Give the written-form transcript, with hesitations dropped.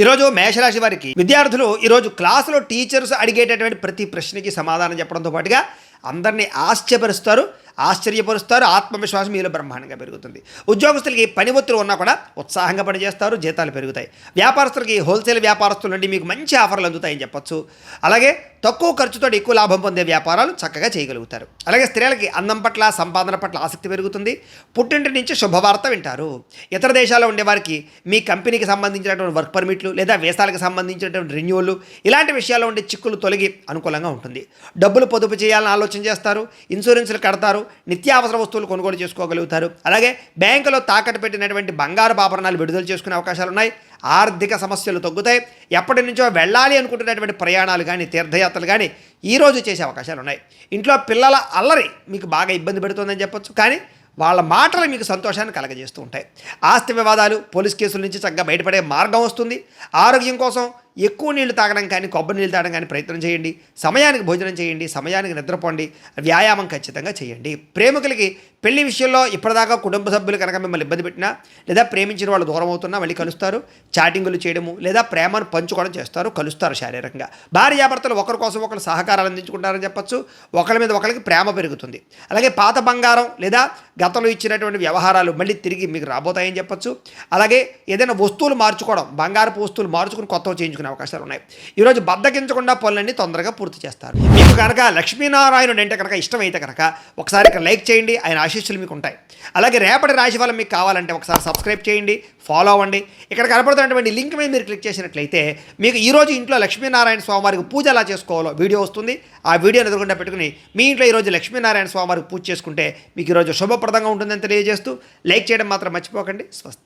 ఈరోజు మేషరాశి వారికి విద్యార్థులు ఈరోజు క్లాసులో టీచర్స్ అడిగేటటువంటి ప్రతి ప్రశ్నకి సమాధానం చెప్పడంతో పాటుగా అందరినీ ఆశ్చర్యపరుస్తారు. ఆత్మవిశ్వాసం మీలో బ్రహ్మాండంగా పెరుగుతుంది. ఉద్యోగస్తులకి పని ఒత్తిడి ఉన్నా కూడా ఉత్సాహంగా పనిచేస్తారు, జీతాలు పెరుగుతాయి. వ్యాపారస్తులకి హోల్సేల్ వ్యాపారస్తుల నుండి మీకు మంచి ఆఫర్లు అందుతాయని చెప్పొచ్చు. అలాగే తక్కువ ఖర్చుతో ఎక్కువ లాభం పొందే వ్యాపారాలు చక్కగా చేయగలుగుతారు. అలాగే స్త్రీలకి అందం పట్ల, సంపాదన పట్ల ఆసక్తి పెరుగుతుంది. పుట్టింటి నుంచి శుభవార్త వింటారు. ఇతర దేశాల్లో ఉండేవారికి మీ కంపెనీకి సంబంధించినటువంటి వర్క్ పర్మిట్లు లేదా వీసాలకు సంబంధించినటువంటి రెన్యూవల్ ఇలాంటి విషయాల్లో ఉండే చిక్కులు తొలగి అనుకూలంగా ఉంటుంది. డబ్బులు పొదుపు చేయాలని ఆలోచన చేస్తారు. ఇన్సూరెన్స్లు కడతారు. నిత్యావసర వస్తువులు కొనుగోలు చేసుకోగలుగుతారు. అలాగే బ్యాంకులో తాకట్టు పెట్టినటువంటి బంగారు ఆభరణాలు విడుదల చేసుకునే అవకాశాలు ఉన్నాయి. ఆర్థిక సమస్యలు తగ్గుతాయి. ఎప్పటి నుంచో వెళ్ళాలి అనుకుంటున్నటువంటి ప్రయాణాలు కానీ, తీర్థయాత్రలు కానీ ఈరోజు చేసే అవకాశాలు ఉన్నాయి. ఇంట్లో పిల్లల అల్లరి మీకు బాగా ఇబ్బంది పెడుతుందని చెప్పొచ్చు. కానీ వాళ్ళ మాటలు మీకు సంతోషాన్ని కలగజేస్తూ ఉంటాయి. ఆస్తి వివాదాలు, పోలీస్ కేసుల నుంచి చక్కగా బయటపడే మార్గం వస్తుంది. ఆరోగ్యం కోసం ఎక్కువ నీళ్లు తాగడం కానీ, కొబ్బరి నీళ్ళు తాగడం కానీ ప్రయత్నం చేయండి. సమయానికి భోజనం చేయండి, సమయానికి నిద్రపోండి, వ్యాయామం ఖచ్చితంగా చేయండి. ప్రేమికులకి పెళ్లి విషయంలో ఇప్పటిదాకా కుటుంబ సభ్యులు కనుక మిమ్మల్ని ఇబ్బంది పెట్టినా లేదా ప్రేమించిన వాళ్ళు దూరం అవుతున్నా మళ్ళీ కలుస్తారు. చాటింగులు చేయడము లేదా ప్రేమను పంచుకోవడం చేస్తారు, కలుస్తారు శారీరకంగా. భార్యాభర్తలు ఒకరి కోసం ఒకరు సహకారాలు అందించుకుంటారని చెప్పొచ్చు. ఒకరి మీద ఒకరికి ప్రేమ పెరుగుతుంది. అలాగే పాత బంగారం లేదా గతంలో ఇచ్చినటువంటి వ్యవహారాలు మళ్ళీ తిరిగి మీకు రాబోతాయని చెప్పొచ్చు. అలాగే ఏదైనా వస్తువులు మార్చుకోవడం, బంగారపు వస్తువులు మార్చుకుని కొత్తవి చేయించుకునే అవకాశాలు ఉన్నాయి. ఈరోజు బద్దకించకుండా పనులన్నీ తొందరగా పూర్తి చేస్తారు. మీకు కనుక లక్ష్మీనారాయణుడు అంటే కనుక ఇష్టమైతే కనుక ఒకసారి ఇక్కడ లైక్ చేయండి. ఆయన ఆశీస్సులు మీకు ఉంటాయి. అలాగే రేపటి రాశి ఫలం మీకు కావాలంటే ఒకసారి సబ్స్క్రైబ్ చేయండి, ఫాలో అవ్వండి. ఇక్కడ కనపడుతున్నటువంటి లింక్ మీద మీరు క్లిక్ చేసినట్లయితే మీకు ఈరోజు ఇంట్లో లక్ష్మీనారాయణ స్వామివారికి పూజ ఎలా చేసుకోవాలో వీడియో వస్తుంది. ఆ వీడియోని ఎదురుకుండా పెట్టుకుని మీ ఇంట్లో ఈరోజు లక్ష్మీనారాయణ స్వామివారికి పూజ చేసుకుంటే మీకు ఈరోజు శుభప్రదంగా ఉంటుందని తెలియజేస్తూ లైక్ చేయడం మాత్రం మర్చిపోకండి. స్వస్తి.